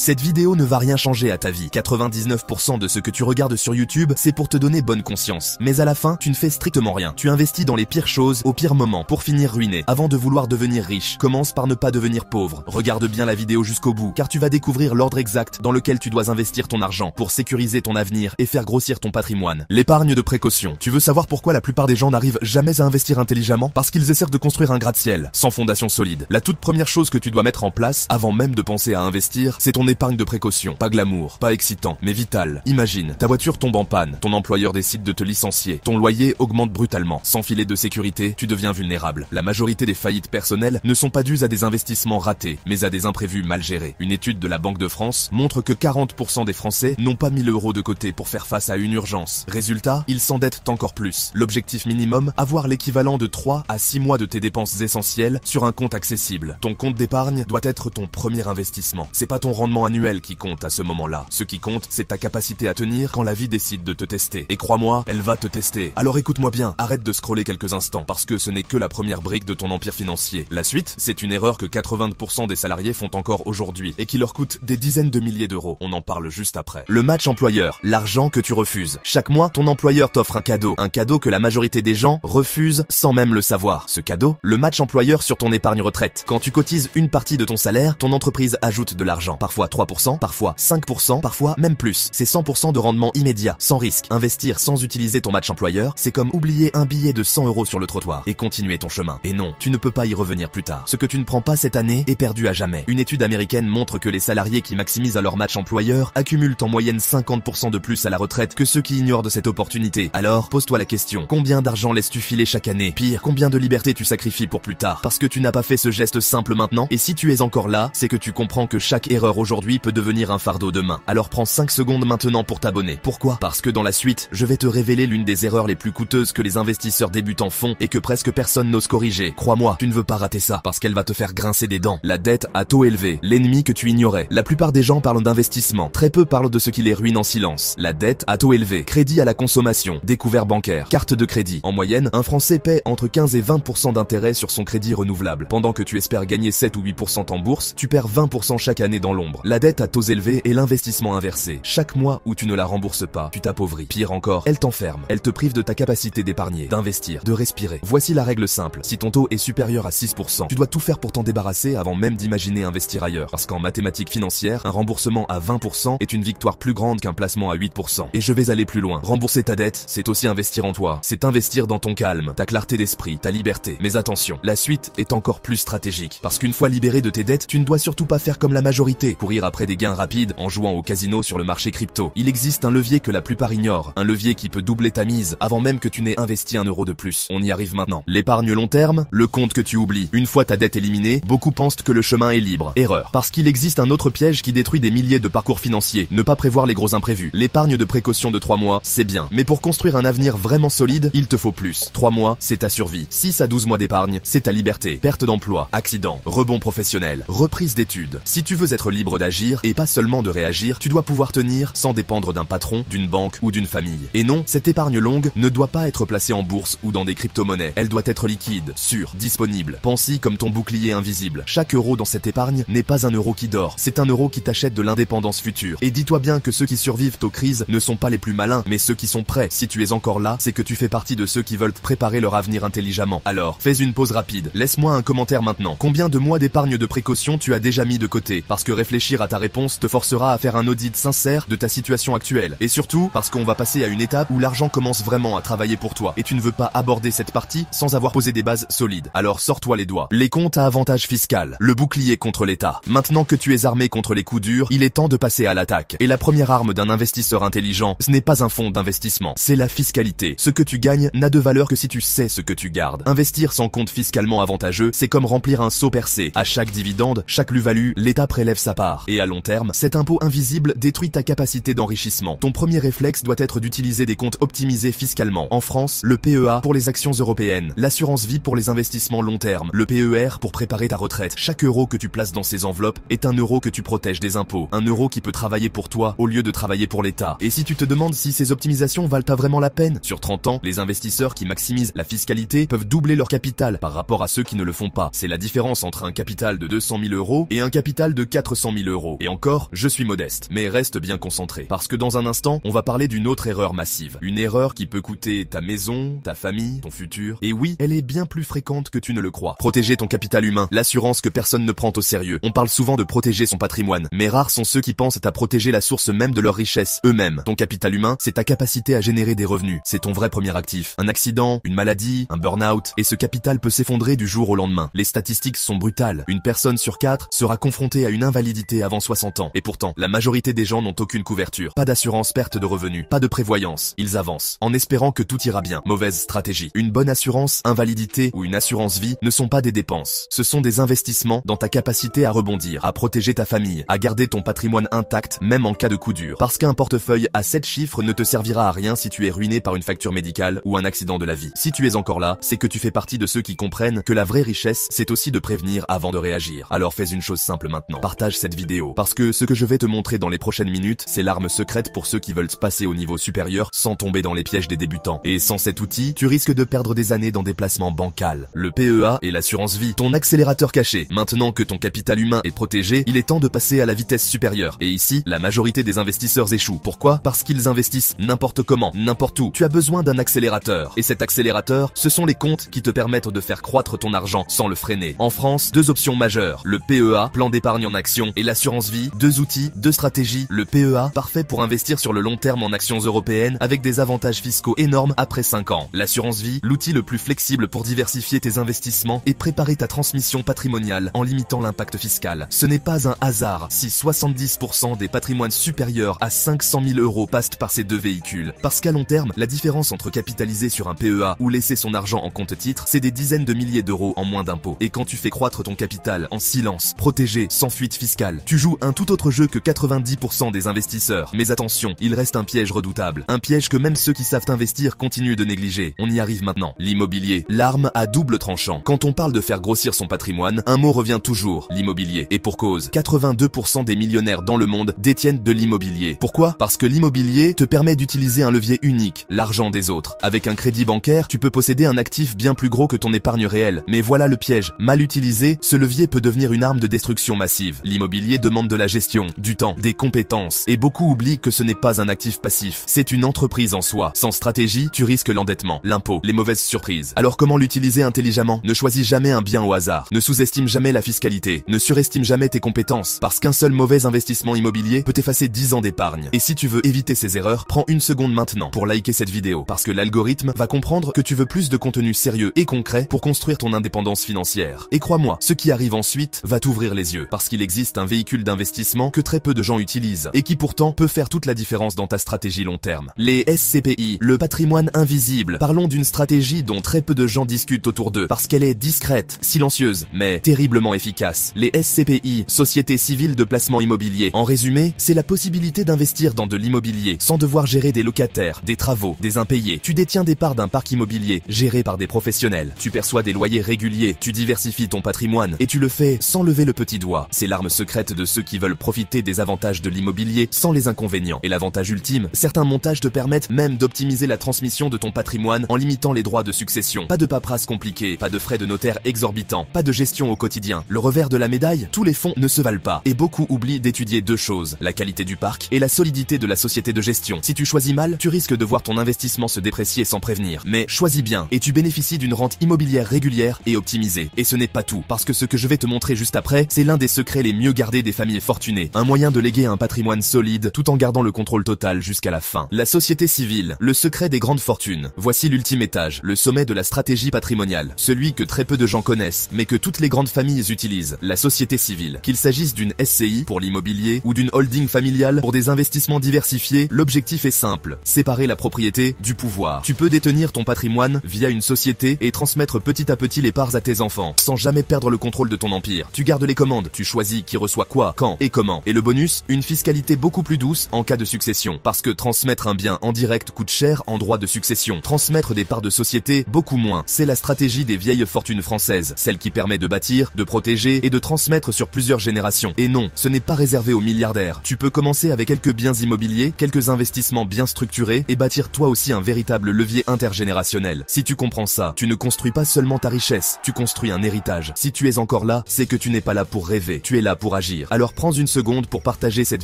Cette vidéo ne va rien changer à ta vie. 99% de ce que tu regardes sur YouTube, c'est pour te donner bonne conscience. Mais à la fin, tu ne fais strictement rien. Tu investis dans les pires choses, au pire moment, pour finir ruiné. Avant de vouloir devenir riche, commence par ne pas devenir pauvre. Regarde bien la vidéo jusqu'au bout, car tu vas découvrir l'ordre exact dans lequel tu dois investir ton argent pour sécuriser ton avenir et faire grossir ton patrimoine. L'épargne de précaution. Tu veux savoir pourquoi la plupart des gens n'arrivent jamais à investir intelligemment? Parce qu'ils essaient de construire un gratte-ciel, sans fondation solide. La toute première chose que tu dois mettre en place, avant même de penser à investir, c'est ton épargne de précaution. Pas glamour, pas excitant, mais vital. Imagine, ta voiture tombe en panne, ton employeur décide de te licencier, ton loyer augmente brutalement. Sans filet de sécurité, tu deviens vulnérable. La majorité des faillites personnelles ne sont pas dues à des investissements ratés, mais à des imprévus mal gérés. Une étude de la Banque de France montre que 40% des Français n'ont pas 1000 € de côté pour faire face à une urgence. Résultat, ils s'endettent encore plus. L'objectif minimum, avoir l'équivalent de 3 à 6 mois de tes dépenses essentielles sur un compte accessible. Ton compte d'épargne doit être ton premier investissement. C'est pas ton rendement annuel qui compte à ce moment-là. Ce qui compte, c'est ta capacité à tenir quand la vie décide de te tester. Et crois-moi, elle va te tester. Alors écoute-moi bien, arrête de scroller quelques instants, parce que ce n'est que la première brique de ton empire financier. La suite, c'est une erreur que 80% des salariés font encore aujourd'hui, et qui leur coûte des dizaines de milliers d'euros. On en parle juste après. Le match employeur, l'argent que tu refuses. Chaque mois, ton employeur t'offre un cadeau que la majorité des gens refusent sans même le savoir. Ce cadeau, le match employeur sur ton épargne retraite. Quand tu cotises une partie de ton salaire, ton entreprise ajoute de l'argent. Parfois 3%, parfois 5%, parfois même plus. C'est 100% de rendement immédiat, sans risque. Investir sans utiliser ton match employeur, c'est comme oublier un billet de 100 € sur le trottoir et continuer ton chemin. Et non, tu ne peux pas y revenir plus tard. Ce que tu ne prends pas cette année est perdu à jamais. Une étude américaine montre que les salariés qui maximisent à leur match employeur accumulent en moyenne 50% de plus à la retraite que ceux qui ignorent de cette opportunité. Alors, pose-toi la question. Combien d'argent laisses-tu filer chaque année? Pire, combien de liberté tu sacrifies pour plus tard? Parce que tu n'as pas fait ce geste simple maintenant, et si tu es encore là, c'est que tu comprends que chaque erreur aujourd'hui peut devenir un fardeau demain. Alors prends 5 secondes maintenant pour t'abonner. Pourquoi? Parce que dans la suite, je vais te révéler l'une des erreurs les plus coûteuses que les investisseurs débutants font et que presque personne n'ose corriger. Crois-moi, tu ne veux pas rater ça, parce qu'elle va te faire grincer des dents. La dette à taux élevé, l'ennemi que tu ignorais. La plupart des gens parlent d'investissement, très peu parlent de ce qui les ruine en silence. La dette à taux élevé, crédit à la consommation, découvert bancaire, carte de crédit. En moyenne, un Français paie entre 15 et 20% d'intérêt sur son crédit renouvelable. Pendant que tu espères gagner 7 ou 8% en bourse, tu perds 20% chaque année dans l'ombre. La dette à taux élevés est l'investissement inversé. Chaque mois où tu ne la rembourses pas, tu t'appauvris. Pire encore, elle t'enferme. Elle te prive de ta capacité d'épargner, d'investir, de respirer. Voici la règle simple. Si ton taux est supérieur à 6%, tu dois tout faire pour t'en débarrasser avant même d'imaginer investir ailleurs. Parce qu'en mathématiques financières, un remboursement à 20% est une victoire plus grande qu'un placement à 8%. Et je vais aller plus loin. Rembourser ta dette, c'est aussi investir en toi. C'est investir dans ton calme, ta clarté d'esprit, ta liberté. Mais attention, la suite est encore plus stratégique. Parce qu'une fois libéré de tes dettes, tu ne dois surtout pas faire comme la majorité, courir après des gains rapides en jouant au casino sur le marché crypto. Il existe un levier que la plupart ignorent, un levier qui peut doubler ta mise avant même que tu n'aies investi 1 € de plus. On y arrive maintenant. L'épargne long terme, le compte que tu oublies. Une fois ta dette éliminée, beaucoup pensent que le chemin est libre. Erreur. Parce qu'il existe un autre piège qui détruit des milliers de parcours financiers. Ne pas prévoir les gros imprévus. L'épargne de précaution de 3 mois, c'est bien. Mais pour construire un avenir vraiment solide, il te faut plus. 3 mois, c'est ta survie. 6 à 12 mois d'épargne, c'est ta liberté. Perte d'emploi, accident, rebond professionnel, reprise d'études. Si tu veux être libre d'agir, et pas seulement de réagir, tu dois pouvoir tenir sans dépendre d'un patron, d'une banque ou d'une famille. Et non, cette épargne longue ne doit pas être placée en bourse ou dans des crypto-monnaies. Elle doit être liquide, sûre, disponible. Pense-y comme ton bouclier invisible. Chaque euro dans cette épargne n'est pas un euro qui dort. C'est un euro qui t'achète de l'indépendance future. Et dis-toi bien que ceux qui survivent aux crises ne sont pas les plus malins, mais ceux qui sont prêts. Si tu es encore là, c'est que tu fais partie de ceux qui veulent préparer leur avenir intelligemment. Alors, fais une pause rapide. Laisse-moi un commentaire maintenant. Combien de mois d'épargne de précaution tu as déjà mis de côté? Parce que réfléchir à ta réponse te forcera à faire un audit sincère de ta situation actuelle. Et surtout, parce qu'on va passer à une étape où l'argent commence vraiment à travailler pour toi. Et tu ne veux pas aborder cette partie sans avoir posé des bases solides. Alors sors-toi les doigts. Les comptes à avantage fiscal. Le bouclier contre l'État. Maintenant que tu es armé contre les coups durs, il est temps de passer à l'attaque. Et la première arme d'un investisseur intelligent, ce n'est pas un fonds d'investissement, c'est la fiscalité. Ce que tu gagnes n'a de valeur que si tu sais ce que tu gardes. Investir sans compte fiscalement avantageux, c'est comme remplir un seau percé. À chaque dividende, chaque plus-value, l'État prélève sa part. Et à long terme, cet impôt invisible détruit ta capacité d'enrichissement. Ton premier réflexe doit être d'utiliser des comptes optimisés fiscalement. En France, le PEA pour les actions européennes, l'assurance vie pour les investissements long terme, le PER pour préparer ta retraite. Chaque euro que tu places dans ces enveloppes est un euro que tu protèges des impôts. Un euro qui peut travailler pour toi au lieu de travailler pour l'État. Et si tu te demandes si ces optimisations valent vraiment la peine, sur 30 ans, les investisseurs qui maximisent la fiscalité peuvent doubler leur capital par rapport à ceux qui ne le font pas. C'est la différence entre un capital de 200 000 € et un capital de 400 000 €. Et encore, je suis modeste, mais reste bien concentré. Parce que dans un instant, on va parler d'une autre erreur massive. Une erreur qui peut coûter ta maison, ta famille, ton futur. Et oui, elle est bien plus fréquente que tu ne le crois. Protéger ton capital humain, l'assurance que personne ne prend au sérieux. On parle souvent de protéger son patrimoine, mais rares sont ceux qui pensent à protéger la source même de leur richesse, eux-mêmes. Ton capital humain, c'est ta capacité à générer des revenus. C'est ton vrai premier actif. Un accident, une maladie, un burn-out, et ce capital peut s'effondrer du jour au lendemain. Les statistiques sont brutales. Une personne sur 4 sera confrontée à une invalidité avant 60 ans. Et pourtant, la majorité des gens n'ont aucune couverture. Pas d'assurance perte de revenus, pas de prévoyance. Ils avancent, en espérant que tout ira bien. Mauvaise stratégie. Une bonne assurance, invalidité ou une assurance vie ne sont pas des dépenses. Ce sont des investissements dans ta capacité à rebondir, à protéger ta famille, à garder ton patrimoine intact, même en cas de coup dur. Parce qu'un portefeuille à 7 chiffres ne te servira à rien si tu es ruiné par une facture médicale ou un accident de la vie. Si tu es encore là, c'est que tu fais partie de ceux qui comprennent que la vraie richesse, c'est aussi de prévenir avant de réagir. Alors fais une chose simple maintenant. Partage cette vidéo. Parce que ce que je vais te montrer dans les prochaines minutes, c'est l'arme secrète pour ceux qui veulent se passer au niveau supérieur sans tomber dans les pièges des débutants. Et sans cet outil, tu risques de perdre des années dans des placements bancals. Le PEA et l'assurance vie, ton accélérateur caché. Maintenant que ton capital humain est protégé, il est temps de passer à la vitesse supérieure. Et ici, la majorité des investisseurs échouent. Pourquoi? Parce qu'ils investissent n'importe comment, n'importe où. Tu as besoin d'un accélérateur. Et cet accélérateur, ce sont les comptes qui te permettent de faire croître ton argent sans le freiner. En France, deux options majeures. Le PEA, plan d'épargne en action, et l'assurance vie, deux outils, deux stratégies. Le PEA, parfait pour investir sur le long terme en actions européennes avec des avantages fiscaux énormes après 5 ans. L'assurance vie, l'outil le plus flexible pour diversifier tes investissements et préparer ta transmission patrimoniale en limitant l'impact fiscal. Ce n'est pas un hasard si 70% des patrimoines supérieurs à 500 000 € passent par ces deux véhicules. Parce qu'à long terme, la différence entre capitaliser sur un PEA ou laisser son argent en compte titre, c'est des dizaines de milliers d'euros en moins d'impôts. Et quand tu fais croître ton capital en silence, protégé, sans fuite fiscale, tu joues un tout autre jeu que 90% des investisseurs. Mais attention, il reste un piège redoutable. Un piège que même ceux qui savent investir continuent de négliger. On y arrive maintenant. L'immobilier, l'arme à double tranchant. Quand on parle de faire grossir son patrimoine, un mot revient toujours, l'immobilier. Et pour cause, 82% des millionnaires dans le monde détiennent de l'immobilier. Pourquoi? Parce que l'immobilier te permet d'utiliser un levier unique, l'argent des autres. Avec un crédit bancaire, tu peux posséder un actif bien plus gros que ton épargne réelle. Mais voilà le piège. Mal utilisé, ce levier peut devenir une arme de destruction massive. L'immobilier demande de la gestion, du temps, des compétences. Et beaucoup oublient que ce n'est pas un actif passif. C'est une entreprise en soi. Sans stratégie, tu risques l'endettement, l'impôt, les mauvaises surprises. Alors comment l'utiliser intelligemment? Ne choisis jamais un bien au hasard. Ne sous-estime jamais la fiscalité. Ne surestime jamais tes compétences. Parce qu'un seul mauvais investissement immobilier peut effacer 10 ans d'épargne. Et si tu veux éviter ces erreurs, prends une seconde maintenant pour liker cette vidéo. Parce que l'algorithme va comprendre que tu veux plus de contenu sérieux et concret pour construire ton indépendance financière. Et crois-moi, ce qui arrive ensuite va t'ouvrir les yeux. Parce qu'il existe un véhicule d'investissement que très peu de gens utilisent. Et qui pourtant peut faire toute la différence dans ta stratégie long terme. Les SCPI, le patrimoine invisible. Parlons d'une stratégie dont très peu de gens discutent autour d'eux. Parce qu'elle est discrète, silencieuse, mais terriblement efficace. Les SCPI, Sociétés Civiles de Placement Immobilier. En résumé, c'est la possibilité d'investir dans de l'immobilier sans devoir gérer des locataires, des travaux, des impayés. Tu détiens des parts d'un parc immobilier géré par des professionnels. Tu perçois des loyers réguliers, tu diversifies ton patrimoine et tu le fais sans lever le petit doigt. C'est l'arme secrète de ceux qui veulent profiter des avantages de l'immobilier sans les inconvénients. Et l'avantage ultime, certains montages te permettent même d'optimiser la transmission de ton patrimoine en limitant les droits de succession. Pas de paperasse compliquée, pas de frais de notaire exorbitants, pas de gestion au quotidien. Le revers de la médaille, tous les fonds ne se valent pas. Et beaucoup oublient d'étudier deux choses, la qualité du parc et la solidité de la société de gestion. Si tu choisis mal, tu risques de voir ton investissement se déprécier sans prévenir. Mais choisis bien et tu bénéficies d'une rente immobilière régulière et optimisée. Et ce n'est pas tout, parce que ce que je vais te montrer juste après, c'est l'un des secrets les mieux gardés des familles fortunées. Un moyen de léguer un patrimoine solide tout en gardant le contrôle total jusqu'à la fin. La société civile, le secret des grandes fortunes. Voici l'ultime étage, le sommet de la stratégie patrimoniale. Celui que très peu de gens connaissent, mais que toutes les grandes familles utilisent. La société civile. Qu'il s'agisse d'une SCI pour l'immobilier ou d'une holding familiale pour des investissements diversifiés, l'objectif est simple. Séparer la propriété du pouvoir. Tu peux détenir ton patrimoine via une société et transmettre petit à petit les parts à tes enfants, sans jamais perdre le contrôle de ton empire. Tu gardes les commandes, tu choisis qui reçoit quoi, quand et comment. Et le bonus, une fiscalité beaucoup plus douce en cas de succession. Parce que transmettre un bien en direct coûte cher en droit de succession. Transmettre des parts de société, beaucoup moins. C'est la stratégie des vieilles fortunes françaises, celle qui permet de bâtir, de protéger et de transmettre sur plusieurs générations. Et non, ce n'est pas réservé aux milliardaires. Tu peux commencer avec quelques biens immobiliers, quelques investissements bien structurés et bâtir toi aussi un véritable levier intergénérationnel. Si tu comprends ça, tu ne construis pas seulement ta richesse, tu construis un héritage. Si tu es encore là, c'est que tu n'es pas là pour rêver, tu es là pour agir. agir. Alors prends une seconde pour partager cette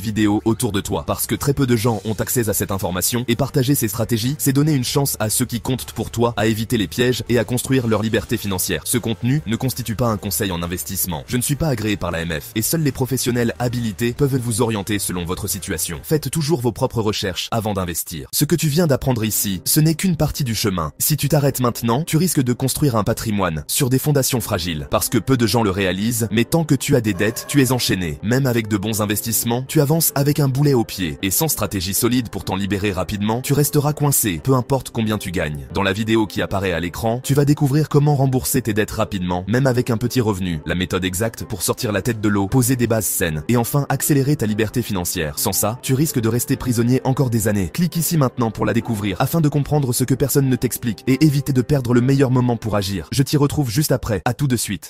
vidéo autour de toi, parce que très peu de gens ont accès à cette information, et partager ces stratégies, c'est donner une chance à ceux qui comptent pour toi à éviter les pièges et à construire leur liberté financière. Ce contenu ne constitue pas un conseil en investissement. Je ne suis pas agréé par l'AMF, et seuls les professionnels habilités peuvent vous orienter selon votre situation. Faites toujours vos propres recherches avant d'investir. Ce que tu viens d'apprendre ici, ce n'est qu'une partie du chemin. Si tu t'arrêtes maintenant, tu risques de construire un patrimoine sur des fondations fragiles, parce que peu de gens le réalisent, mais tant que tu as des dettes, tu es enchaîné. Même avec de bons investissements, tu avances avec un boulet au pied, et sans stratégie solide pour t'en libérer rapidement, tu resteras coincé, peu importe combien tu gagnes. Dans la vidéo qui apparaît à l'écran, tu vas découvrir comment rembourser tes dettes rapidement, même avec un petit revenu, la méthode exacte pour sortir la tête de l'eau, poser des bases saines, et enfin accélérer ta liberté financière. Sans ça, tu risques de rester prisonnier encore des années. Clique ici maintenant pour la découvrir, afin de comprendre ce que personne ne t'explique, et éviter de perdre le meilleur moment pour agir. Je t'y retrouve juste après, à tout de suite.